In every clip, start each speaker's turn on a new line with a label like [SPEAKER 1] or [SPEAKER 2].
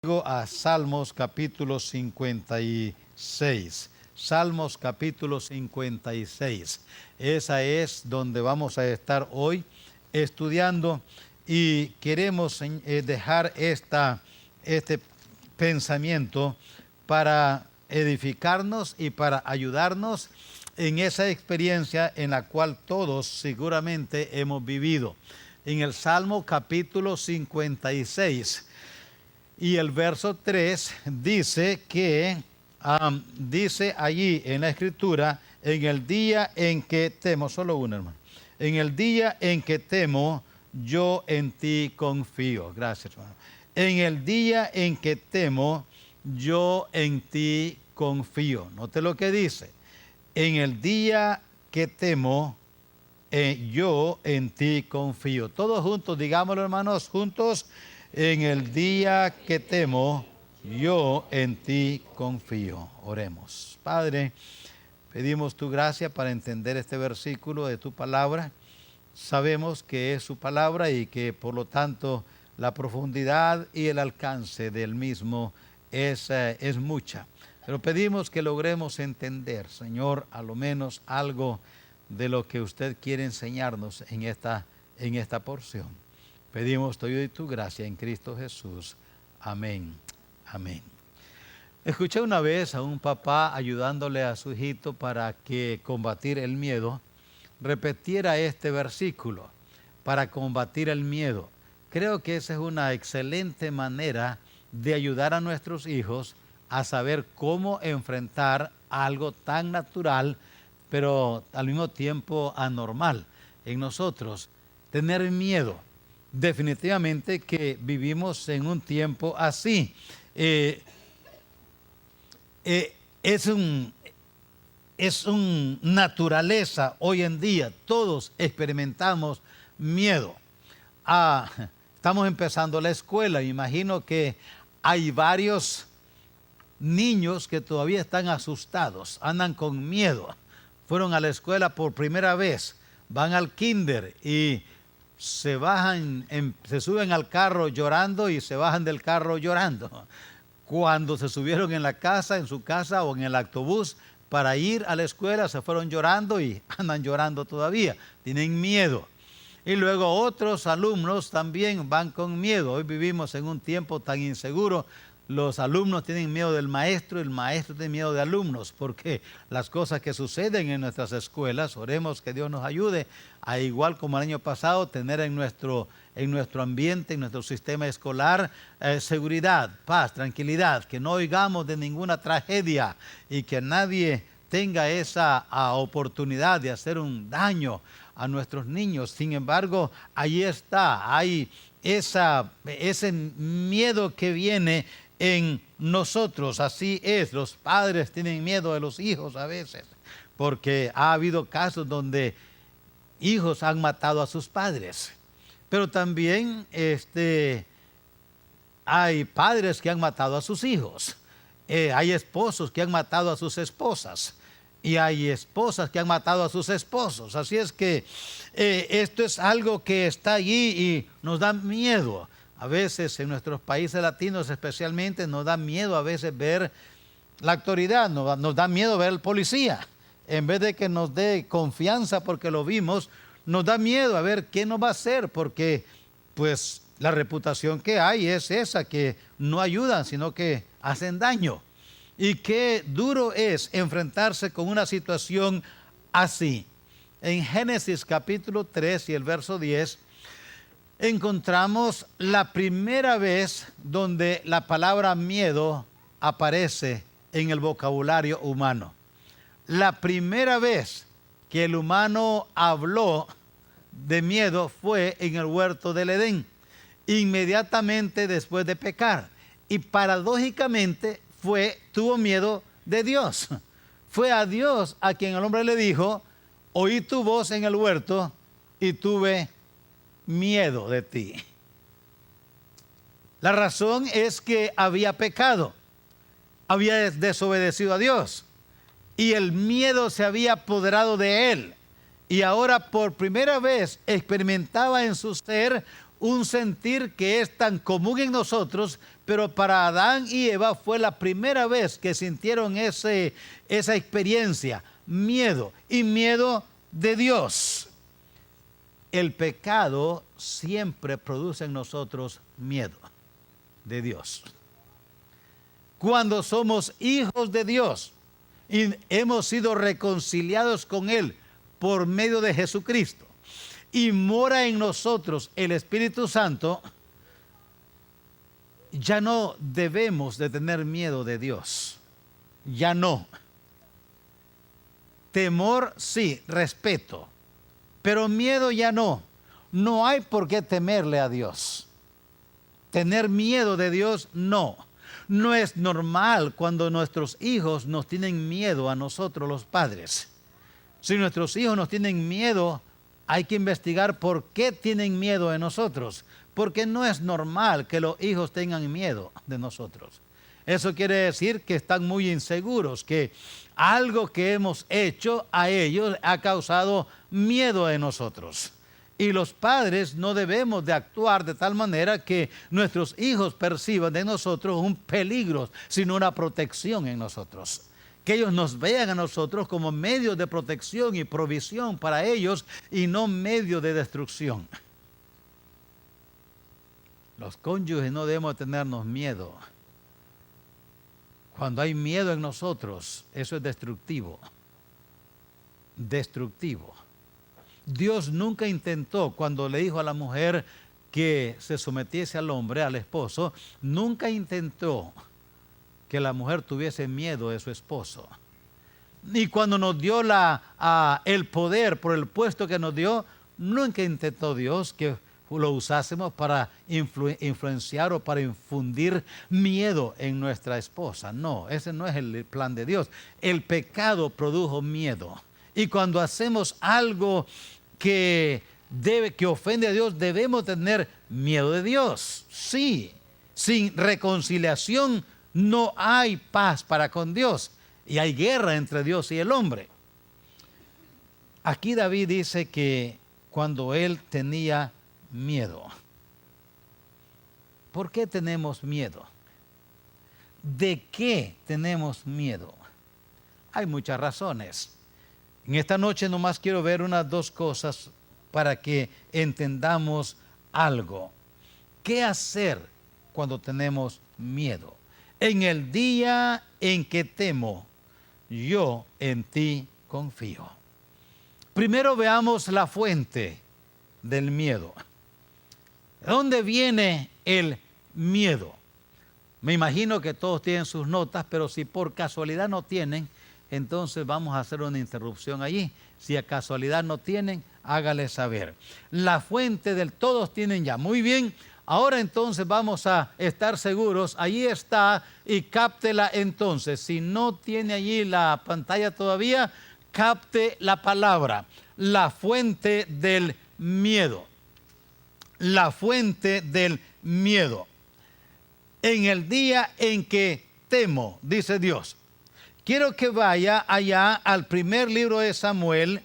[SPEAKER 1] A Salmos capítulo 56. Salmos capítulo 56. Esa es donde vamos a estar hoy estudiando y queremos dejar este pensamiento para edificarnos y para ayudarnos en esa experiencia en la cual todos seguramente hemos vivido. En el Salmo capítulo 56 y el verso 3 dice que, dice allí en la Escritura, en el día en que temo, solo uno hermano, en el día en que temo, yo en ti confío. Gracias hermano. En el día en que temo, yo en ti confío. Note lo que dice. En el día que temo, yo en ti confío. Todos juntos, digámoslo hermanos, juntos. En el día que temo, yo en ti confío. Oremos. Padre, pedimos tu gracia para entender este versículo de tu palabra. Sabemos que es su palabra y que por lo tanto la profundidad y el alcance del mismo es mucha. Pero pedimos que logremos entender, Señor, a lo menos algo de lo que usted quiere enseñarnos en esta porción. Pedimos tu ayuda y tu gracia en Cristo Jesús. Amén. Amén. Escuché una vez a un papá ayudándole a su hijito para que combatir el miedo, repetiera este versículo, para combatir el miedo. Creo que esa es una excelente manera de ayudar a nuestros hijos a saber cómo enfrentar algo tan natural, pero al mismo tiempo anormal en nosotros. Tener miedo. Definitivamente que vivimos en un tiempo así. Es una naturaleza hoy en día. Todos experimentamos miedo. Estamos empezando la escuela. Me imagino que hay varios niños que todavía están asustados, andan con miedo. Fueron a la escuela por primera vez, van al kinder y se suben al carro llorando y se bajan del carro llorando. Cuando se subieron en su casa o en el autobús para ir a la escuela, se fueron llorando y andan llorando todavía, tienen miedo. Y luego otros alumnos también van con miedo. Hoy vivimos en un tiempo tan inseguro. Los alumnos tienen miedo del maestro, el maestro tiene miedo de alumnos, porque las cosas que suceden en nuestras escuelas, oremos que Dios nos ayude a, igual como el año pasado, tener en nuestro ambiente, en nuestro sistema escolar, seguridad, paz, tranquilidad, que no oigamos de ninguna tragedia y que nadie tenga esa oportunidad de hacer un daño a nuestros niños. Sin embargo, ahí está, hay ese miedo que viene en nosotros. Así es, los padres tienen miedo de los hijos a veces, porque ha habido casos donde hijos han matado a sus padres, pero también hay padres que han matado a sus hijos, hay esposos que han matado a sus esposas y hay esposas que han matado a sus esposos. Así es que esto es algo que está allí y nos da miedo. A veces en nuestros países latinos especialmente nos da miedo a veces ver la autoridad, nos da miedo ver al policía. En vez de que nos dé confianza porque lo vimos, nos da miedo a ver qué nos va a hacer, porque pues la reputación que hay es esa, que no ayudan, sino que hacen daño. Y qué duro es enfrentarse con una situación así. En Génesis capítulo 3 y el verso 10, encontramos la primera vez donde la palabra miedo aparece en el vocabulario humano. La primera vez que el humano habló de miedo fue en el huerto del Edén, inmediatamente después de pecar. Y paradójicamente tuvo miedo de Dios. Fue a Dios a quien el hombre le dijo: oí tu voz en el huerto y tuve miedo de ti. La razón es que había pecado, había desobedecido a Dios y el miedo se había apoderado de él, y ahora por primera vez experimentaba en su ser un sentir que es tan común en nosotros, Pero para Adán y Eva fue la primera vez que sintieron esa experiencia, miedo, y miedo de Dios. El pecado siempre produce en nosotros miedo de Dios. Cuando somos hijos de Dios y hemos sido reconciliados con Él por medio de Jesucristo y mora en nosotros el Espíritu Santo, ya no debemos de tener miedo de Dios. Ya no. Temor sí, respeto, pero miedo ya no. No hay por qué temerle a Dios. Tener miedo de Dios, no. No es normal cuando nuestros hijos nos tienen miedo a nosotros los padres. Si nuestros hijos nos tienen miedo, hay que investigar por qué tienen miedo de nosotros. Porque no es normal que los hijos tengan miedo de nosotros. Eso quiere decir que están muy inseguros, que algo que hemos hecho a ellos ha causado miedo en nosotros. Y los padres no debemos de actuar de tal manera que nuestros hijos perciban de nosotros un peligro, sino una protección en nosotros. Que ellos nos vean a nosotros como medio de protección y provisión para ellos y no medio de destrucción. Los cónyuges no debemos tenernos miedo. Cuando hay miedo en nosotros, eso es destructivo. Destructivo. Dios nunca intentó, cuando le dijo a la mujer que se sometiese al hombre, al esposo, nunca intentó que la mujer tuviese miedo de su esposo. Y cuando nos dio el poder por el puesto que nos dio, nunca intentó Dios que lo usásemos para influenciar o para infundir miedo en nuestra esposa. No, ese no es el plan de Dios. El pecado produjo miedo. Y cuando hacemos algo que ofende a Dios, debemos tener miedo de Dios. Sí, sin reconciliación no hay paz para con Dios. Y hay guerra entre Dios y el hombre. Aquí David dice que cuando él tenía miedo. ¿Por qué tenemos miedo? ¿De qué tenemos miedo? Hay muchas razones. En esta noche nomás quiero ver unas dos cosas para que entendamos algo. ¿Qué hacer cuando tenemos miedo? En el día en que temo, yo en ti confío. Primero veamos la fuente del miedo. ¿De dónde viene el miedo? Me imagino que todos tienen sus notas, pero si por casualidad no tienen, entonces vamos a hacer una interrupción allí. Si a casualidad no tienen, hágale saber. La fuente del todos tienen ya. Muy bien, ahora entonces vamos a estar seguros. Allí está y cáptela entonces. Si no tiene allí la pantalla todavía, capte la palabra. La fuente del miedo. La fuente del miedo. En el día en que temo, dice Dios. Quiero que vaya allá al primer libro de Samuel,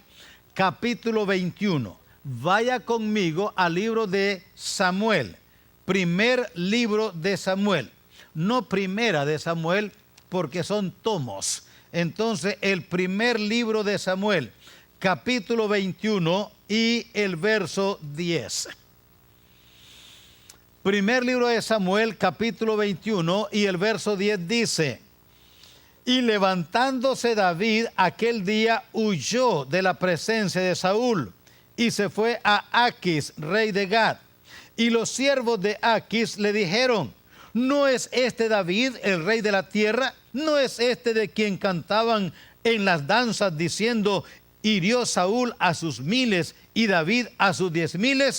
[SPEAKER 1] capítulo 21. Vaya conmigo al libro de Samuel. Primer libro de Samuel. No primera de Samuel, porque son tomos. Entonces, el primer libro de Samuel, capítulo 21 y el verso 10. Primer libro de Samuel, capítulo 21 y el verso 10 dice: y levantándose David aquel día huyó de la presencia de Saúl y se fue a Aquis, rey de Gad. Y los siervos de Aquis le dijeron: ¿no es este David el rey de la tierra? ¿No es este de quien cantaban en las danzas diciendo: hirió Saúl a sus 1000 y David a sus 10,000?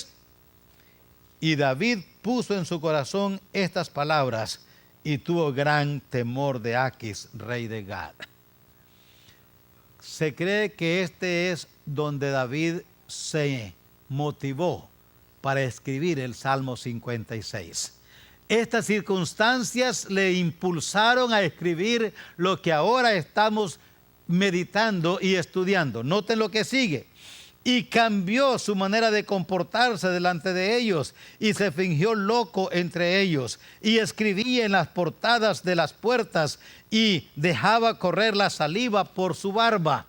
[SPEAKER 1] Y David puso en su corazón estas palabras y tuvo gran temor de Aquis, rey de Gad. Se cree que este es donde David se motivó para escribir el Salmo 56. Estas circunstancias le impulsaron a escribir lo que ahora estamos meditando y estudiando. Noten lo que sigue. y cambió su manera de comportarse delante de ellos y se fingió loco entre ellos y escribía en las portadas de las puertas y dejaba correr la saliva por su barba.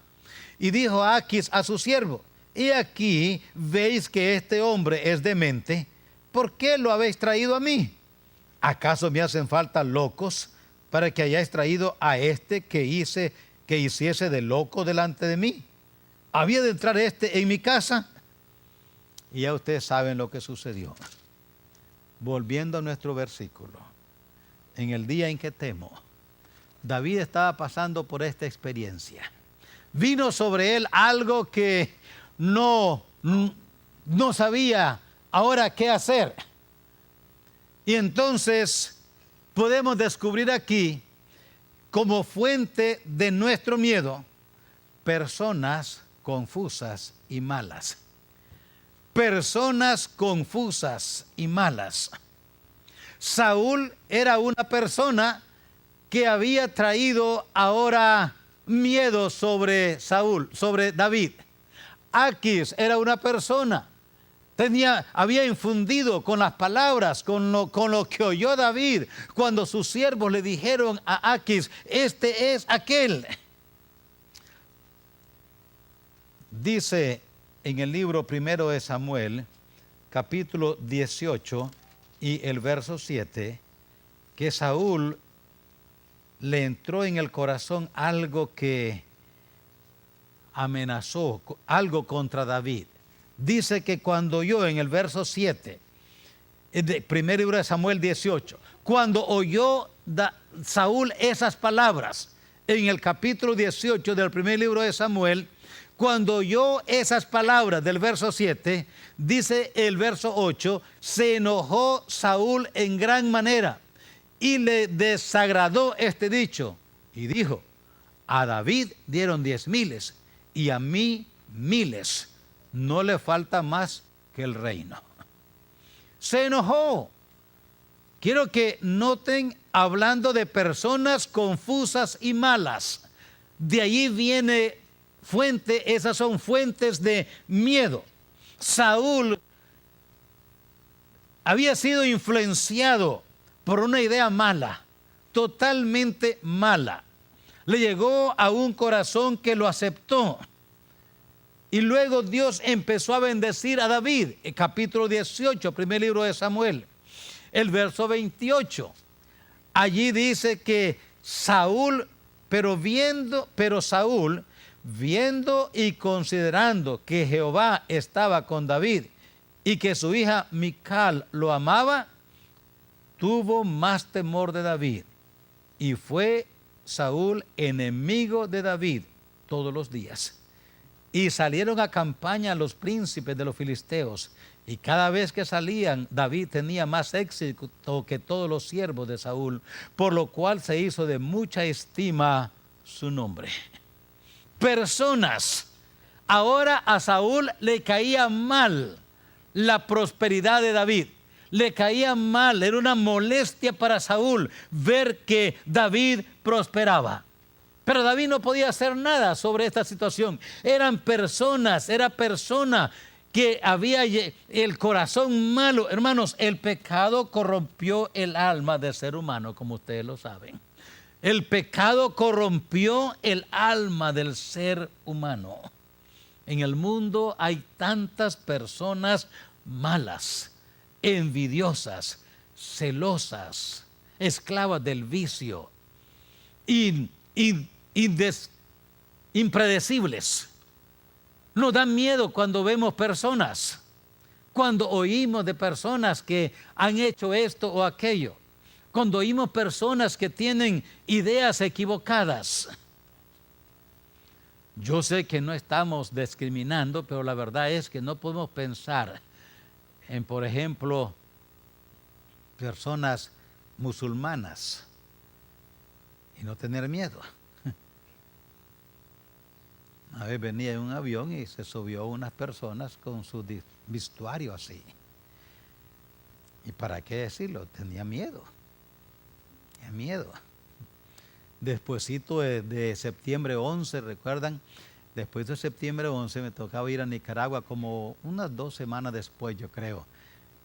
[SPEAKER 1] Y dijo Aquis a su siervo: y aquí veis que este hombre es demente. ¿Por qué lo habéis traído a mí? ¿Acaso me hacen falta locos para que hayáis traído a este que hiciese de loco delante de mí? ¿Había de entrar este en mi casa? Y ya ustedes saben lo que sucedió. Volviendo a nuestro versículo, en el día en que temo, David estaba pasando por esta experiencia. Vino sobre él algo que no sabía ahora qué hacer. Y entonces podemos descubrir aquí, como fuente de nuestro miedo, personas confusas y malas. Personas confusas y malas. Saúl era una persona que había traído ahora miedo sobre David. Aquis era una persona, había infundido con las palabras, con lo que oyó David, cuando sus siervos le dijeron a Aquis: este es aquel. Dice en el libro primero de Samuel, capítulo 18 y el verso 7, que Saúl le entró en el corazón algo que amenazó, algo contra David. Dice que cuando oyó, en el verso 7, primer libro de Samuel 18, cuando oyó Saúl esas palabras, en el capítulo 18 del primer libro de Samuel, cuando oyó esas palabras del verso 7, dice el verso 8, se enojó Saúl en gran manera y le desagradó este dicho y dijo: a David dieron 10,000 y a mí 1,000, no le falta más que el reino. Se enojó. Quiero que noten, hablando de personas confusas y malas, de allí viene esas son fuentes de miedo. Saúl había sido influenciado por una idea mala, totalmente mala. Le llegó a un corazón que lo aceptó. Y luego Dios empezó a bendecir a David. El capítulo 18, primer libro de Samuel, el verso 28. Allí dice que Saúl, Saúl, viendo y considerando que Jehová estaba con David y que su hija Mical lo amaba, tuvo más temor de David. Y fue Saúl enemigo de David todos los días. Y salieron a campaña los príncipes de los filisteos. Y cada vez que salían, David tenía más éxito que todos los siervos de Saúl, por lo cual se hizo de mucha estima su nombre. Personas. Ahora a Saúl le caía mal la prosperidad de David. Le caía mal, era una molestia para Saúl ver que David prosperaba. Pero David no podía hacer nada sobre esta situación. Era persona que había el corazón malo. Hermanos, el pecado corrompió el alma del ser humano, como ustedes lo saben. El pecado corrompió el alma del ser humano. En el mundo hay tantas personas malas, envidiosas, celosas, esclavas del vicio, impredecibles. Nos da miedo cuando vemos personas, cuando oímos de personas que han hecho esto o aquello, cuando oímos personas que tienen ideas equivocadas. Yo sé que no estamos discriminando, pero la verdad es que no podemos pensar en, por ejemplo, personas musulmanas y no tener miedo. Una vez venía en un avión y se subió unas personas con su vestuario así. ¿Y para qué decirlo? Tenía miedo. Tenía miedo. Despuésito de septiembre 11, ¿recuerdan? Después de septiembre 11 me tocaba ir a Nicaragua como unas 2 semanas después, yo creo.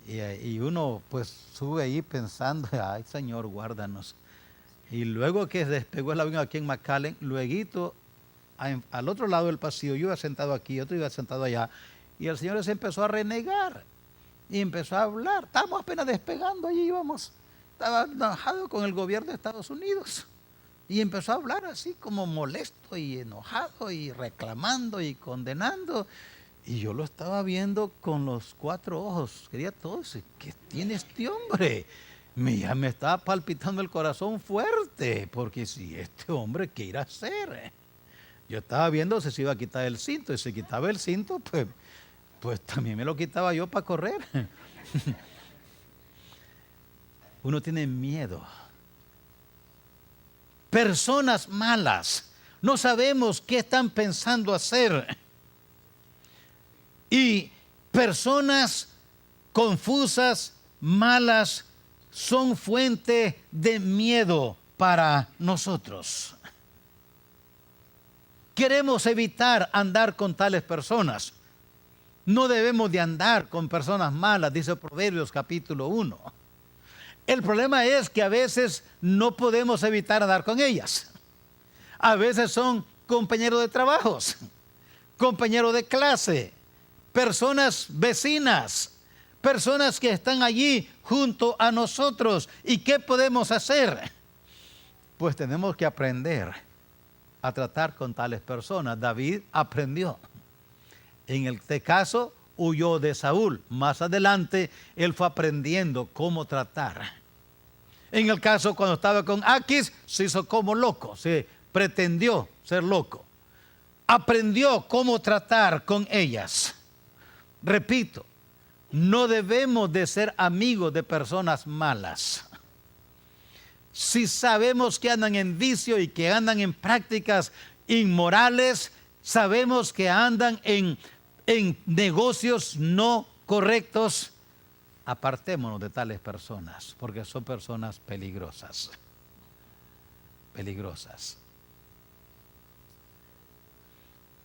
[SPEAKER 1] Y uno pues sube ahí pensando, ay Señor, guárdanos. Y luego que despegó el avión aquí en McAllen, luego al otro lado del pasillo, yo iba sentado aquí, otro iba sentado allá, y el Señor se empezó a renegar y empezó a hablar. Estábamos apenas despegando, allí íbamos. Estaba enojado con el gobierno de Estados Unidos. Y empezó a hablar así como molesto y enojado y reclamando y condenando. Y yo lo estaba viendo con los 4 ojos. Quería todo eso. ¿Qué tiene este hombre? Ya me estaba palpitando el corazón fuerte. Porque si este hombre, ¿qué irá a hacer? Yo estaba viendo si se iba a quitar el cinto. Y si quitaba el cinto, pues también me lo quitaba yo para correr. Uno tiene miedo. Personas malas, no sabemos qué están pensando hacer. Y personas confusas, malas, son fuente de miedo para nosotros. Queremos evitar andar con tales personas. No debemos de andar con personas malas, dice Proverbios capítulo 1. El problema es que a veces no podemos evitar andar con ellas. A veces son compañeros de trabajos, compañeros de clase, personas vecinas, personas que están allí junto a nosotros. ¿Y qué podemos hacer? Pues tenemos que aprender a tratar con tales personas. David aprendió. En este caso, huyó de Saúl. Más adelante, él fue aprendiendo cómo tratar. En el caso cuando estaba con Aquis, se hizo como loco, se pretendió ser loco. Aprendió cómo tratar con ellas. Repito, no debemos de ser amigos de personas malas. Si sabemos que andan en vicio y que andan en prácticas inmorales, sabemos que andan en negocios no correctos, apartémonos de tales personas, porque son personas peligrosas. Peligrosas.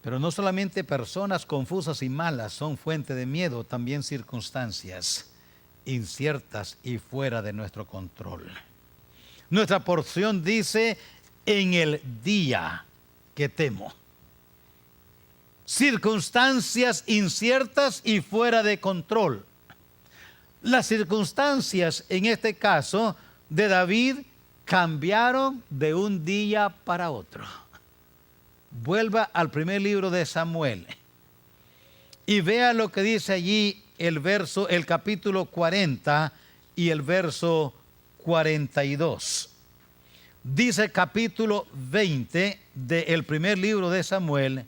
[SPEAKER 1] Pero no solamente personas confusas y malas son fuente de miedo, también circunstancias inciertas y fuera de nuestro control. Nuestra porción dice, en el día que temo. Circunstancias inciertas y fuera de control. Las circunstancias, en este caso, de David, cambiaron de un día para otro. Vuelva al primer libro de Samuel y vea lo que dice allí el capítulo 40 y el verso 42. Dice capítulo 20 del primer libro de Samuel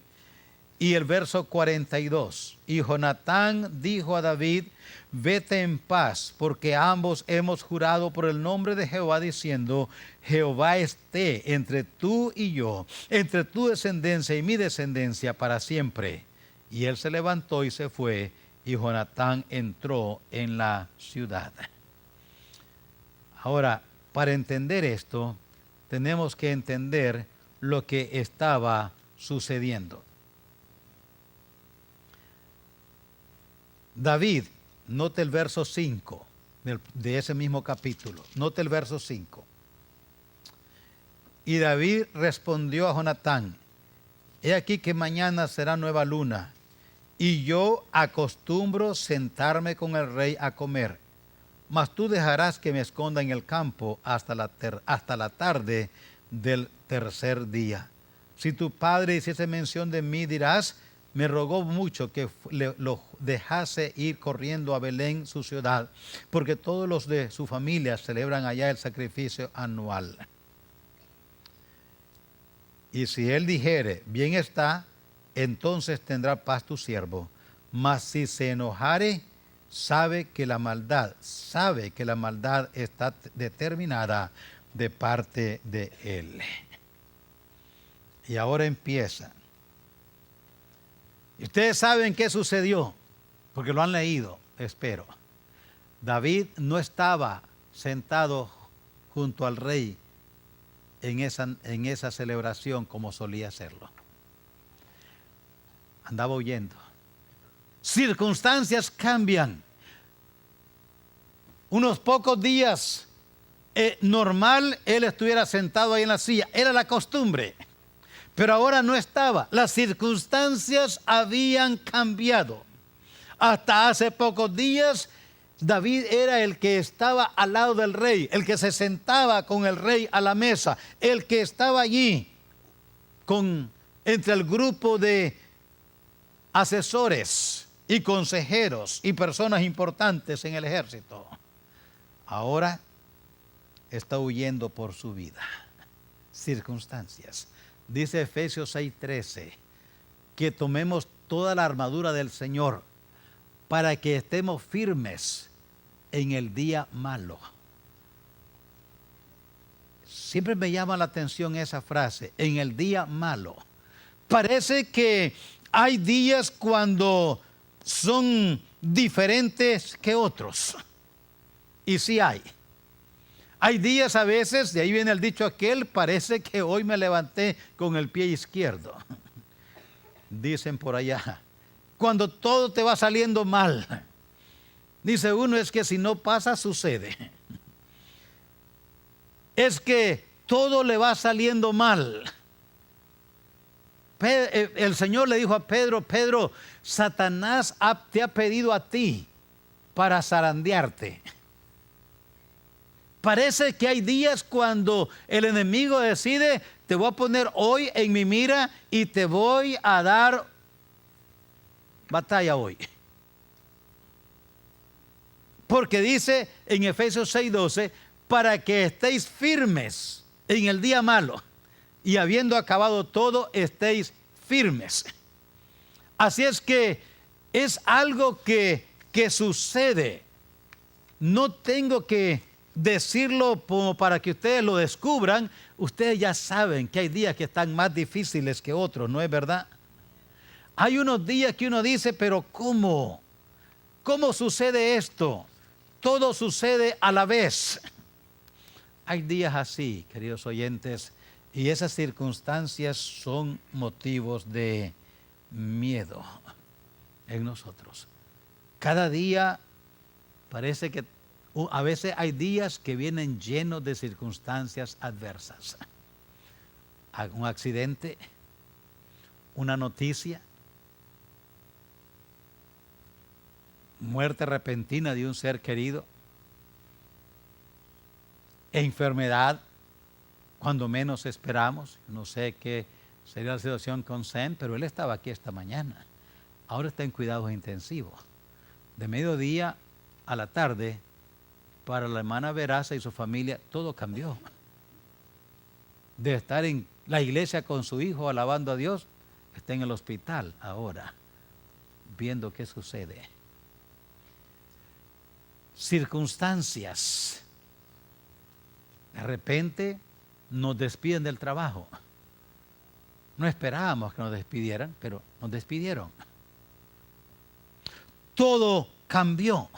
[SPEAKER 1] y el verso 42. Y Jonatán dijo a David, vete en paz, porque ambos hemos jurado por el nombre de Jehová, diciendo, Jehová esté entre tú y yo, entre tu descendencia y mi descendencia para siempre. Y él se levantó y se fue, y Jonatán entró en la ciudad. Ahora, para entender esto, tenemos que entender lo que estaba sucediendo. David, note el verso 5 de ese mismo capítulo. Note el verso 5. Y David respondió a Jonatán, he aquí que mañana será nueva luna, y yo acostumbro sentarme con el rey a comer. Mas tú dejarás que me esconda en el campo hasta la tarde del tercer día. Si tu padre hiciese mención de mí, dirás, me rogó mucho que lo dejase ir corriendo a Belén, su ciudad, porque todos los de su familia celebran allá el sacrificio anual. Y si él dijere, bien está, entonces tendrá paz tu siervo. Mas si se enojare, sabe que la maldad está determinada de parte de él. Y ahora empieza. Y ustedes saben qué sucedió, porque lo han leído, espero. David no estaba sentado junto al rey en esa celebración como solía hacerlo. andaba huyendo. Circunstancias cambian. Unos pocos días, normal, él estuviera sentado ahí en la silla. Era la costumbre. Pero ahora no estaba. Las circunstancias habían cambiado. Hasta hace pocos días, David era el que estaba al lado del rey, el que se sentaba con el rey a la mesa, el que estaba allí entre el grupo de asesores y consejeros y personas importantes en el ejército. Ahora está huyendo por su vida. Circunstancias. Dice Efesios 6:13 que tomemos toda la armadura del Señor para que estemos firmes en el día malo. Siempre me llama la atención esa frase, en el día malo. Parece que hay días cuando son diferentes que otros. Y sí hay. Hay días a veces, de ahí viene el dicho aquel, parece que hoy me levanté con el pie izquierdo. Dicen por allá, cuando todo te va saliendo mal. Dice uno, es que si no pasa, sucede. Es que todo le va saliendo mal. El Señor le dijo a Pedro, Pedro, Satanás te ha pedido a ti para zarandearte. Parece que hay días cuando el enemigo decide, te voy a poner hoy en mi mira y te voy a dar batalla hoy. Porque dice en Efesios 6:12, para que estéis firmes en el día malo y habiendo acabado todo, estéis firmes. Así es que es algo que sucede. No tengo que decirlo como para que ustedes lo descubran. Ustedes ya saben que hay días que están más difíciles que otros, ¿no es verdad? Hay unos días que uno dice, pero ¿cómo? ¿Cómo sucede esto? Todo sucede a la vez. Hay días así, queridos oyentes, y esas circunstancias son motivos de miedo en nosotros. Cada día parece que a veces hay días que vienen llenos de circunstancias adversas. Un accidente, una noticia, muerte repentina de un ser querido, enfermedad, cuando menos esperamos. No sé qué sería la situación con Sam, pero él estaba aquí esta mañana. Ahora está en cuidados intensivos. De mediodía a la tarde, para la hermana Veraza y su familia, todo cambió. De estar en la iglesia con su hijo alabando a Dios, está en el hospital ahora, viendo qué sucede. Circunstancias. De repente nos despiden del trabajo. No esperábamos que nos despidieran, pero nos despidieron. Todo cambió.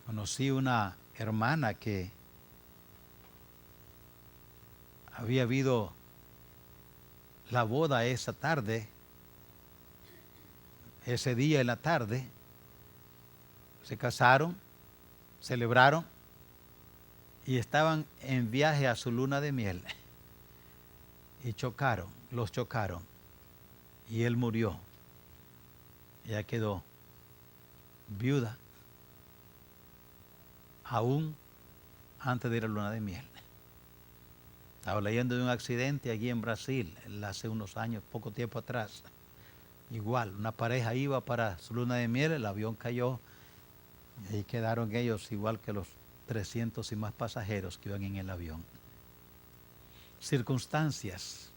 [SPEAKER 1] Conocí una hermana que había habido la boda esa tarde, ese día en la tarde. Se casaron, celebraron y estaban en viaje a su luna de miel. Y los chocaron. Y él murió. Ella quedó viuda, aún antes de ir a la luna de miel. Estaba leyendo de un accidente allí en Brasil, hace unos años, poco tiempo atrás. Igual, una pareja iba para su luna de miel, el avión cayó, y ahí quedaron ellos igual que los 300 y más pasajeros que iban en el avión. Circunstancias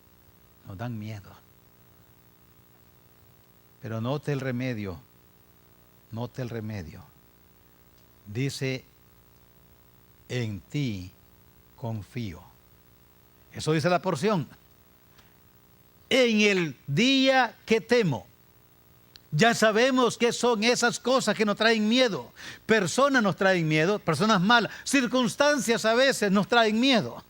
[SPEAKER 1] nos dan miedo. Pero note el remedio. Dice, en ti confío. Eso dice la porción. En el día que temo. Ya sabemos qué son esas cosas que nos traen miedo. Personas nos traen miedo, personas malas. Circunstancias a veces nos traen miedo.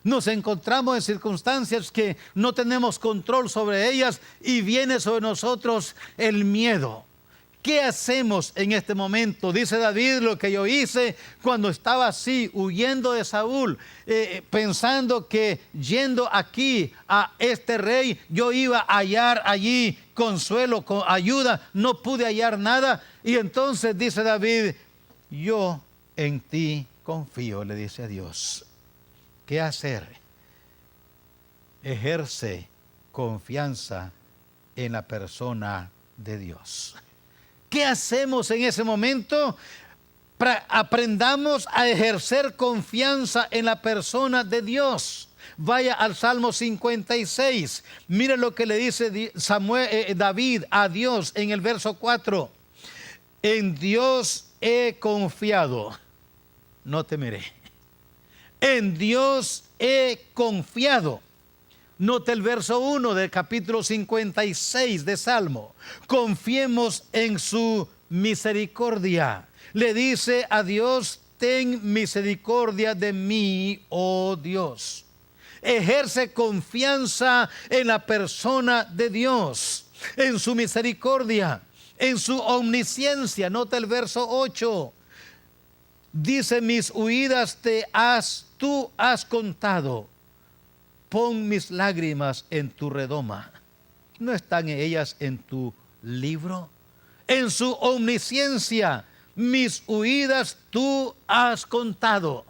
[SPEAKER 1] Nos encontramos en circunstancias que no tenemos control sobre ellas y viene sobre nosotros el miedo. ¿Qué hacemos en este momento? Dice David, lo que yo hice cuando estaba así, huyendo de Saúl, pensando que yendo aquí a este rey, yo iba a hallar allí consuelo, ayuda. No pude hallar nada. Y entonces dice David, yo en ti confío, le dice a Dios. ¿Qué hacer? Ejerce confianza en la persona de Dios. ¿Qué hacemos en ese momento? Aprendamos a ejercer confianza en la persona de Dios. Vaya al Salmo 56. Mire lo que le dice David a Dios en el verso 4. En Dios he confiado, no temeré. En Dios he confiado. Note el verso 1 del capítulo 56 de Salmo. Confiemos en su misericordia. Le dice a Dios, ten misericordia de mí, oh Dios. Ejerce confianza en la persona de Dios, en su misericordia, en su omnisciencia. Nota el verso 8. Dice, mis huidas tú has contado. Pon mis lágrimas en tu redoma. ¿No están ellas en tu libro? En su omnisciencia, mis huidas tú has contado.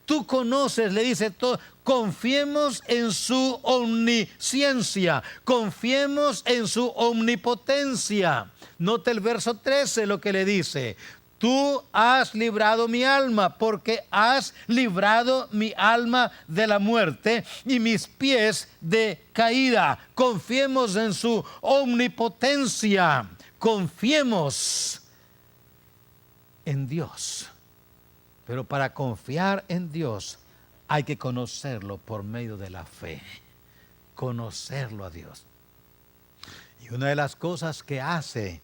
[SPEAKER 1] Tú conoces, le dice todo. Confiemos en su omnisciencia. Confiemos en su omnipotencia. Note el verso 13 lo que le dice. Tú has librado mi alma, porque has librado mi alma de la muerte y mis pies de caída. Confiemos en su omnipotencia. Confiemos en Dios. Pero para confiar en Dios hay que conocerlo por medio de la fe. Conocerlo a Dios. Y una de las cosas que hace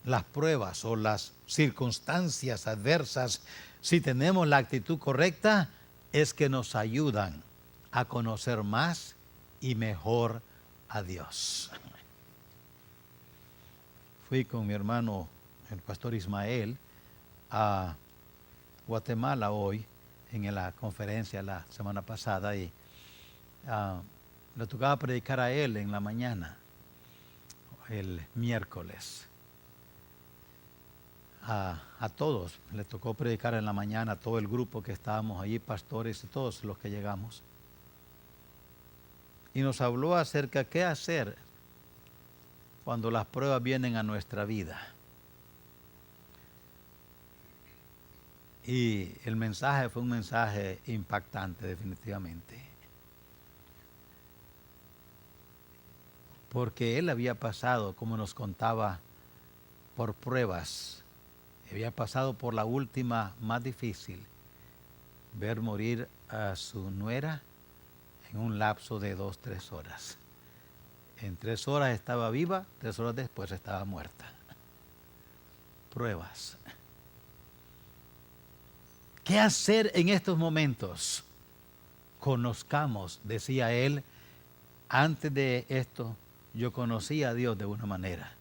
[SPEAKER 1] las pruebas o las circunstancias adversas, si tenemos la actitud correcta, es que nos ayudan a conocer más y mejor a Dios. Fui con mi hermano, el pastor Ismael, a Guatemala hoy, en la conferencia la semana pasada, y le tocaba predicar a él en la mañana, el miércoles. A todos le tocó predicar en la mañana, a todo el grupo que estábamos allí, pastores y todos los que llegamos. Y nos habló acerca de qué hacer cuando las pruebas vienen a nuestra vida. Y el mensaje fue un mensaje impactante, definitivamente. Porque él había pasado, como nos contaba, por pruebas. Había pasado por la última más difícil, ver morir a su nuera en un lapso de 2-3 horas. En 3 horas estaba viva, 3 horas después estaba muerta. Pruebas. ¿Qué hacer en estos momentos? Conozcamos, decía él, antes de esto yo conocía a Dios de una manera.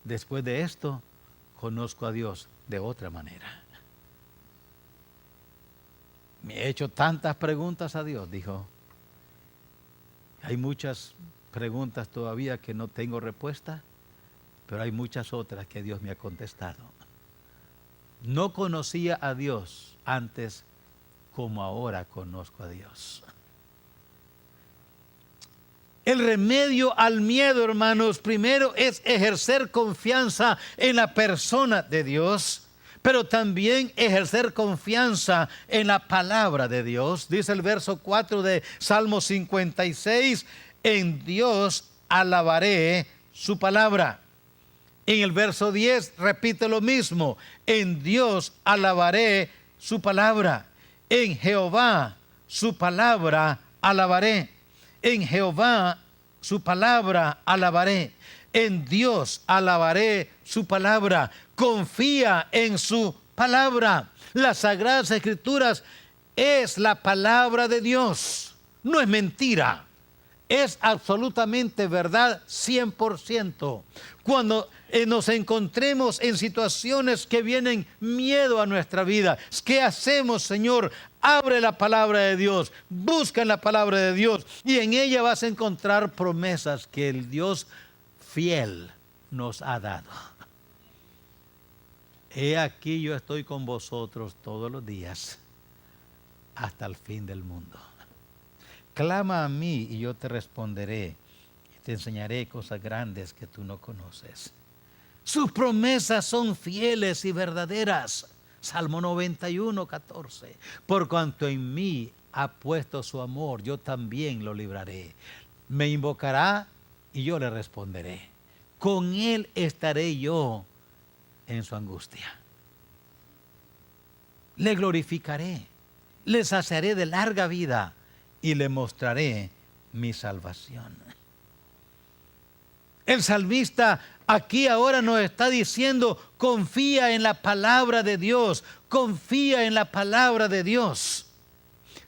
[SPEAKER 1] Después de esto, conozco a Dios de otra manera. Me he hecho tantas preguntas a Dios, dijo. Hay muchas preguntas todavía que no tengo respuesta, pero hay muchas otras que Dios me ha contestado. No conocía a Dios antes como ahora conozco a Dios. El remedio al miedo, hermanos, primero es ejercer confianza en la persona de Dios, pero también ejercer confianza en la palabra de Dios. Dice el verso 4 de Salmo 56, en Dios alabaré su palabra. En el verso 10 repite lo mismo, en Dios alabaré su palabra. En Jehová su palabra alabaré. En Jehová su palabra alabaré. En Dios alabaré su palabra. Confía en su palabra. Las Sagradas Escrituras es la palabra de Dios. no es mentira. Es absolutamente verdad 100%. Cuando nos encontremos en situaciones que vienen miedo a nuestra vida, ¿qué hacemos, Señor? Abre la palabra de Dios, busca en la palabra de Dios y en ella vas a encontrar promesas que el Dios fiel nos ha dado. He aquí yo estoy con vosotros todos los días hasta el fin del mundo. Clama a mí y yo te responderé y te enseñaré cosas grandes que tú no conoces. Sus promesas son fieles y verdaderas. Salmo 91, 14. Por cuanto en mí ha puesto su amor, yo también lo libraré. Me invocará y yo le responderé. Con él estaré yo en su angustia. Le glorificaré, le saciaré de larga vida y le mostraré mi salvación. El salmista aquí ahora nos está diciendo, confía en la palabra de Dios, confía en la palabra de Dios.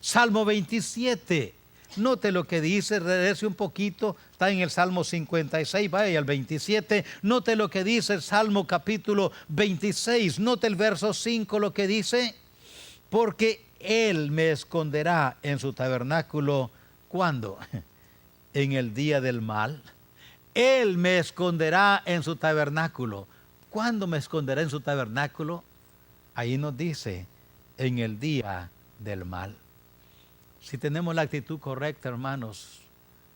[SPEAKER 1] Salmo 27, note lo que dice, regrese un poquito, está en el Salmo 56, vaya al 27, note lo que dice el Salmo capítulo 26, note el verso 5 lo que dice, porque Él me esconderá en su tabernáculo, ¿cuándo? En el día del mal. Él me esconderá en su tabernáculo. ¿Cuándo me esconderá en su tabernáculo? Ahí nos dice, en el día del mal. Si tenemos la actitud correcta, hermanos,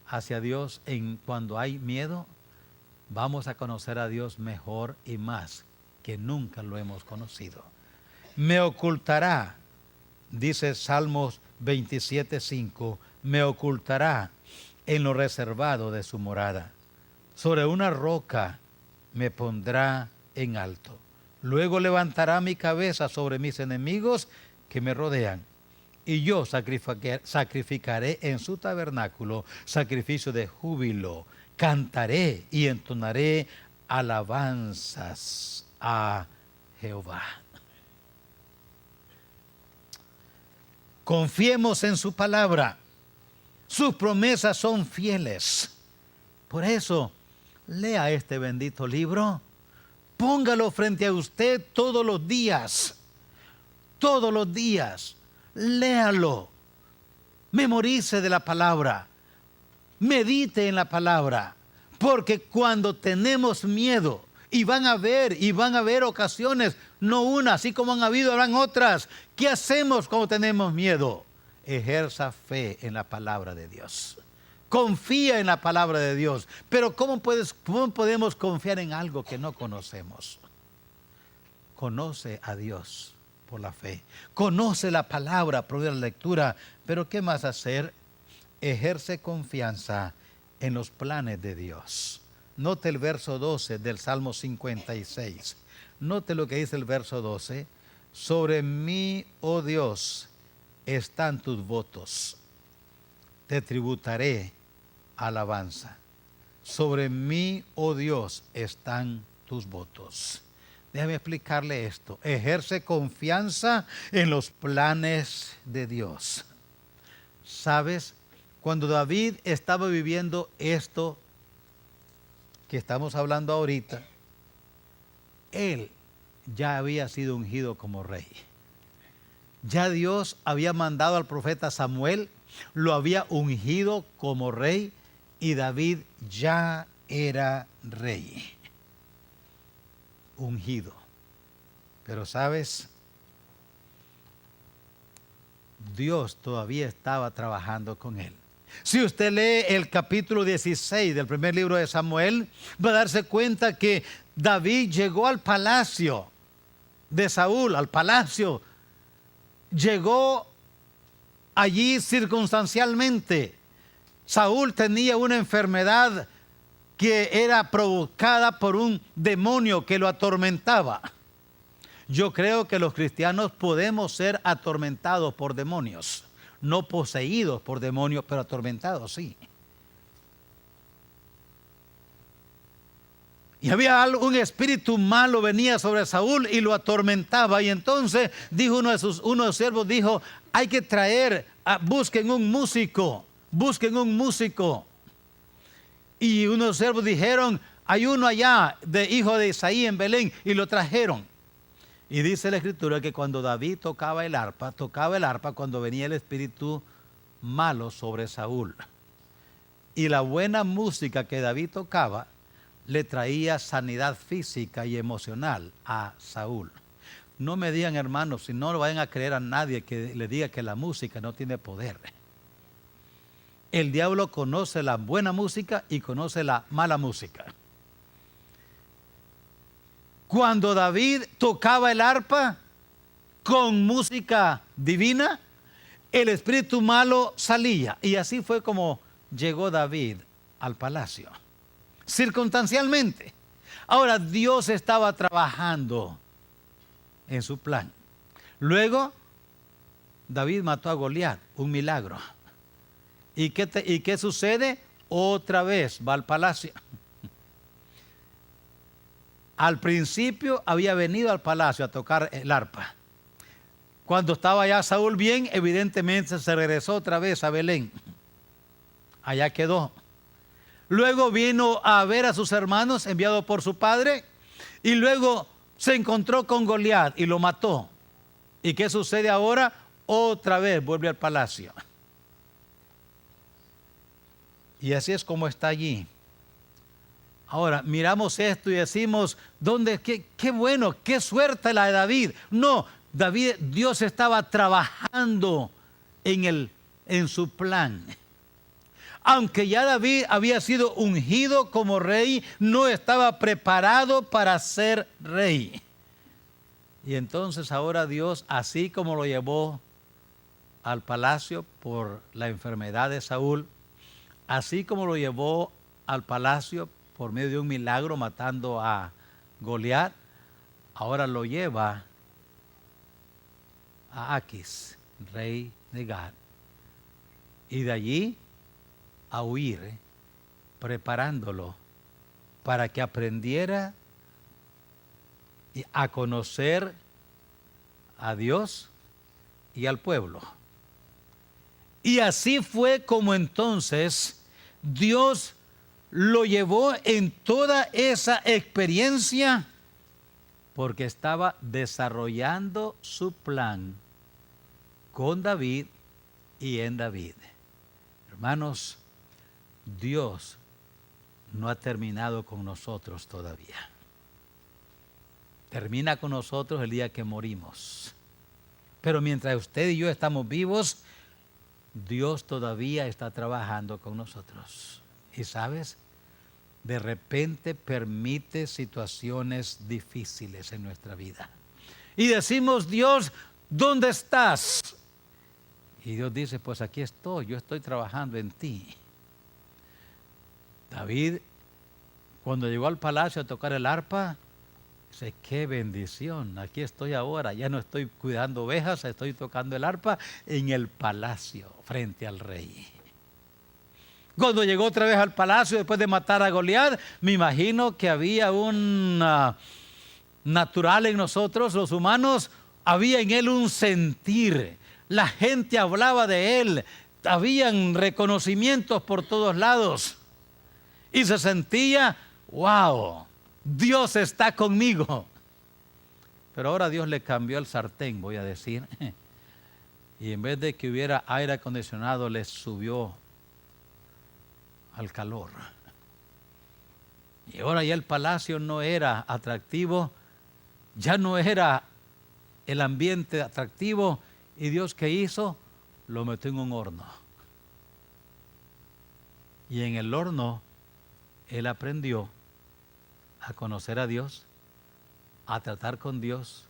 [SPEAKER 1] hacia Dios cuando hay miedo, vamos a conocer a Dios mejor y más que nunca lo hemos conocido. Me ocultará, dice Salmos 27:5, me ocultará en lo reservado de su morada. Sobre una roca me pondrá en alto. Luego levantará mi cabeza sobre mis enemigos que me rodean. Y yo sacrificaré en su tabernáculo sacrificio de júbilo. Cantaré y entonaré alabanzas a Jehová. Confiemos en su palabra. Sus promesas son fieles. Por eso, lea este bendito libro. Póngalo frente a usted todos los días. Todos los días. Léalo. Memorice de la palabra. Medite en la palabra. Porque cuando tenemos miedo, y van a haber ocasiones, no una, así como han habido, habrán otras. ¿Qué hacemos cuando tenemos miedo? Ejerza fe en la palabra de Dios. Confía en la palabra de Dios. Pero ¿cómo podemos confiar en algo que no conocemos? Conoce a Dios por la fe. Conoce la palabra por la lectura. Pero ¿qué más hacer? Ejerce confianza en los planes de Dios. Note el verso 12 del Salmo 56. Note lo que dice el verso 12. Sobre mí, oh Dios, están tus votos. Te tributaré alabanza. Sobre mí, oh Dios, están tus votos. Déjame explicarle esto. Ejerce confianza en los planes de Dios. ¿Sabes? Cuando David estaba viviendo esto que estamos hablando ahorita, él ya había sido ungido como rey. Ya Dios había mandado al profeta Samuel, lo había ungido como rey y David ya era rey. Ungido. Pero ¿sabes? Dios todavía estaba trabajando con él. Si usted lee el capítulo 16 del primer libro de Samuel, va a darse cuenta que David llegó al palacio de Saúl, al palacio. Llegó allí circunstancialmente. Saúl tenía una enfermedad que era provocada por un demonio que lo atormentaba. Yo creo que los cristianos podemos ser atormentados por demonios. No poseídos por demonios, pero atormentados, sí. Y había un espíritu malo venía sobre Saúl y lo atormentaba. Y entonces dijo uno de sus siervos, dijo, hay que traer, busquen un músico. busquen un músico. Y unos siervos dijeron, hay uno allá, de hijo de Isaí en Belén, y lo trajeron. Y dice la Escritura que cuando David tocaba el arpa cuando venía el espíritu malo sobre Saúl. Y la buena música que David tocaba le traía sanidad física y emocional a Saúl. No me digan, hermanos, si no lo vayan a creer a nadie que le diga que la música no tiene poder. El diablo conoce la buena música y conoce la mala música. Cuando David tocaba el arpa con música divina, el espíritu malo salía. Y así fue como llegó David al palacio, circunstancialmente. Ahora, Dios estaba trabajando en su plan. Luego, David mató a Goliat, un milagro. ¿Y qué sucede? Otra vez va al palacio. Al principio había venido al palacio a tocar el arpa. Cuando estaba ya Saúl bien, evidentemente se regresó otra vez a Belén. Allá quedó. Luego vino a ver a sus hermanos enviado por su padre y luego se encontró con Goliat y lo mató. ¿Y qué sucede ahora? Otra vez vuelve al palacio. Y así es como está allí. Ahora, miramos esto y decimos, qué bueno, qué suerte la de David. No, Dios estaba trabajando en su plan. Aunque ya David había sido ungido como rey, no estaba preparado para ser rey. Y entonces ahora Dios, así como lo llevó al palacio por la enfermedad de Saúl, así como lo llevó al palacio por medio de un milagro matando a Goliat, ahora lo lleva a Aquis, rey de Gat. Y de allí a huir, preparándolo para que aprendiera a conocer a Dios y al pueblo. Y así fue como entonces Dios lo llevó en toda esa experiencia, porque estaba desarrollando su plan con David y en David. Hermanos, Dios no ha terminado con nosotros todavía. Termina con nosotros el día que morimos. Pero mientras usted y yo estamos vivos, Dios todavía está trabajando con nosotros. Y sabes, de repente permite situaciones difíciles en nuestra vida. Y decimos, Dios, ¿dónde estás? Y Dios dice, pues aquí estoy, yo estoy trabajando en ti. David, cuando llegó al palacio a tocar el arpa, dice, qué bendición, aquí estoy ahora, ya no estoy cuidando ovejas, estoy tocando el arpa en el palacio, frente al rey. Cuando llegó otra vez al palacio después de matar a Goliat, me imagino que había un natural en nosotros, los humanos, había en él un sentir. La gente hablaba de él, habían reconocimientos por todos lados. Y se sentía, wow, Dios está conmigo. Pero ahora Dios le cambió el sartén, voy a decir. Y en vez de que hubiera aire acondicionado, le subió al calor. Y ahora ya el palacio no era atractivo, ya no era el ambiente atractivo. ¿Y Dios qué hizo? Lo metió en un horno. Y en el horno él aprendió a conocer a Dios, a tratar con Dios,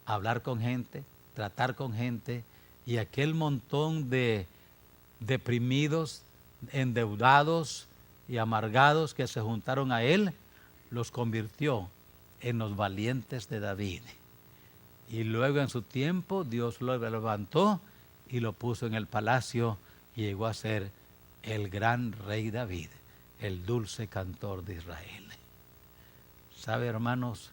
[SPEAKER 1] a hablar con gente, tratar con gente, y aquel montón de deprimidos, endeudados y amargados que se juntaron a él, los convirtió en los valientes de David. Y luego en su tiempo Dios lo levantó y lo puso en el palacio y llegó a ser el gran rey David, el dulce cantor de Israel. ¿Sabe, hermanos?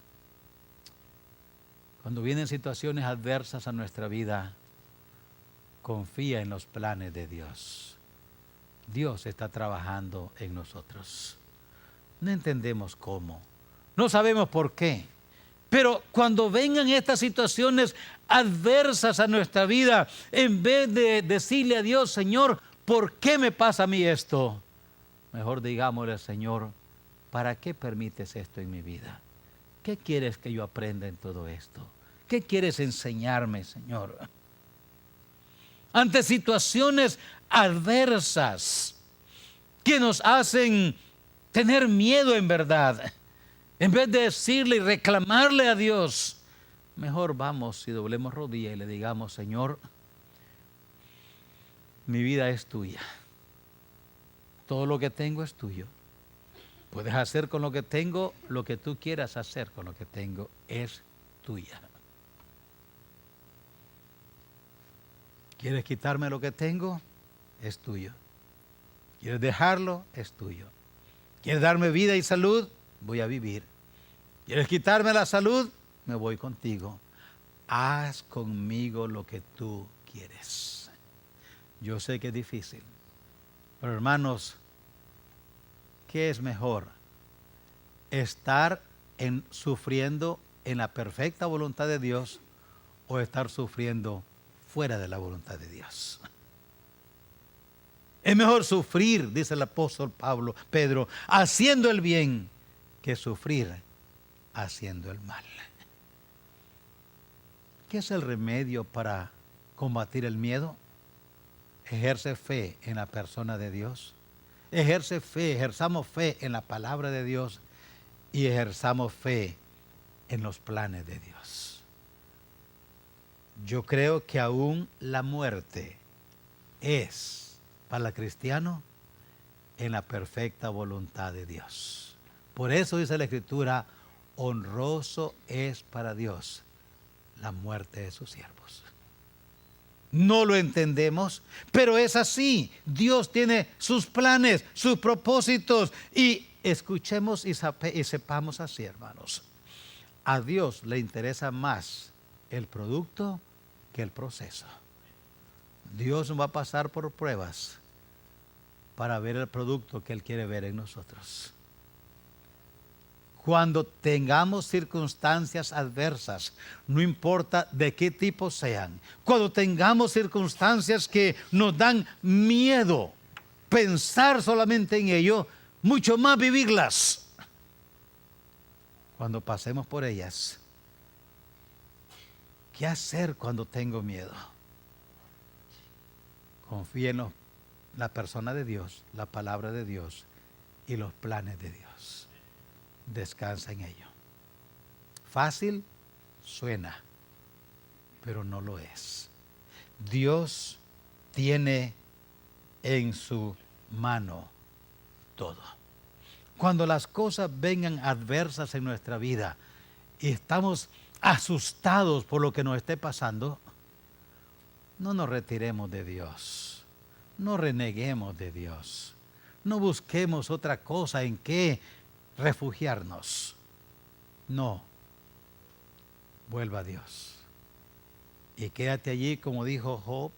[SPEAKER 1] Cuando vienen situaciones adversas a nuestra vida, confía en los planes de Dios. Dios está trabajando en nosotros. No entendemos cómo, no sabemos por qué, pero cuando vengan estas situaciones adversas a nuestra vida, en vez de decirle a Dios, Señor, ¿por qué me pasa a mí esto? Mejor digámosle al Señor, ¿para qué permites esto en mi vida? ¿Qué quieres que yo aprenda en todo esto? ¿Qué quieres enseñarme, Señor? Ante situaciones adversas que nos hacen tener miedo en verdad, en vez de decirle y reclamarle a Dios, mejor vamos y doblemos rodillas y le digamos, Señor, mi vida es tuya. Todo lo que tengo es tuyo. Puedes hacer con lo que tengo lo que tú quieras hacer con lo que tengo, es tuya. ¿Quieres quitarme lo que tengo? Es tuyo. ¿Quieres dejarlo? Es tuyo. ¿Quieres darme vida y salud? Voy a vivir. ¿Quieres quitarme la salud? Me voy contigo. Haz conmigo lo que tú quieres. Yo sé que es difícil, pero hermanos, ¿qué es mejor? ¿Estar sufriendo en la perfecta voluntad de Dios o estar sufriendo fuera de la voluntad de Dios? Es mejor sufrir, dice el apóstol Pedro, haciendo el bien, que sufrir haciendo el mal. ¿Qué es el remedio para combatir el miedo? Ejerce fe en la persona de Dios. Ejerzamos fe en la palabra de Dios y ejerzamos fe en los planes de Dios. Yo creo que aún la muerte es para el cristiano en la perfecta voluntad de Dios. Por eso dice la Escritura, honroso es para Dios la muerte de sus siervos. No lo entendemos, pero es así. Dios tiene sus planes, sus propósitos, y escuchemos y sepamos así, hermanos. A Dios le interesa más el producto que el proceso. Dios nos va a pasar por pruebas para ver el producto que Él quiere ver en nosotros. Cuando tengamos circunstancias adversas, no importa de qué tipo sean, cuando tengamos circunstancias que nos dan miedo, pensar solamente en ello, mucho más vivirlas. Cuando pasemos por ellas, ¿qué hacer cuando tengo miedo? Confía en la persona de Dios, la palabra de Dios y los planes de Dios. Descansa en ello. Fácil suena, pero no lo es. Dios tiene en su mano todo. Cuando las cosas vengan adversas en nuestra vida y estamos asustados por lo que nos esté pasando, no nos retiremos de Dios, no reneguemos de Dios, no busquemos otra cosa en que refugiarnos. No, vuelva a Dios y quédate allí, como dijo Job,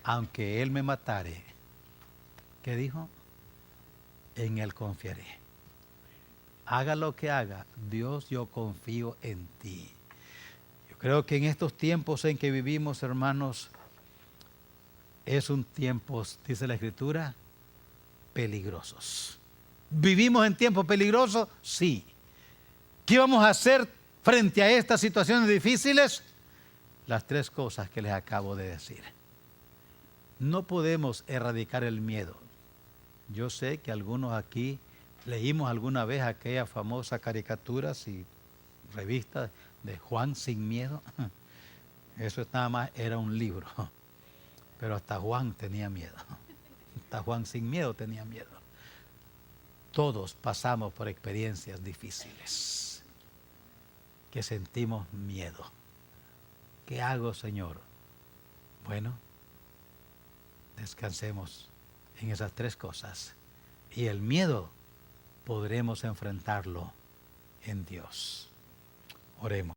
[SPEAKER 1] aunque Él me matare. ¿Qué dijo? En Él confiaré. Haga lo que haga, Dios, yo confío en ti. Yo creo que en estos tiempos en que vivimos, hermanos, es un tiempo, dice la Escritura, peligrosos. ¿Vivimos en tiempos peligrosos? Sí. ¿Qué vamos a hacer frente a estas situaciones difíciles? Las tres cosas que les acabo de decir. No podemos erradicar el miedo. Yo sé que algunos aquí leímos alguna vez aquellas famosas caricaturas y revistas de Juan sin miedo. Eso nada más era un libro. Pero hasta Juan tenía miedo. Hasta Juan sin miedo tenía miedo. Todos pasamos por experiencias difíciles, que sentimos miedo. ¿Qué hago, Señor? Bueno, descansemos en esas tres cosas y el miedo podremos enfrentarlo en Dios. Oremos.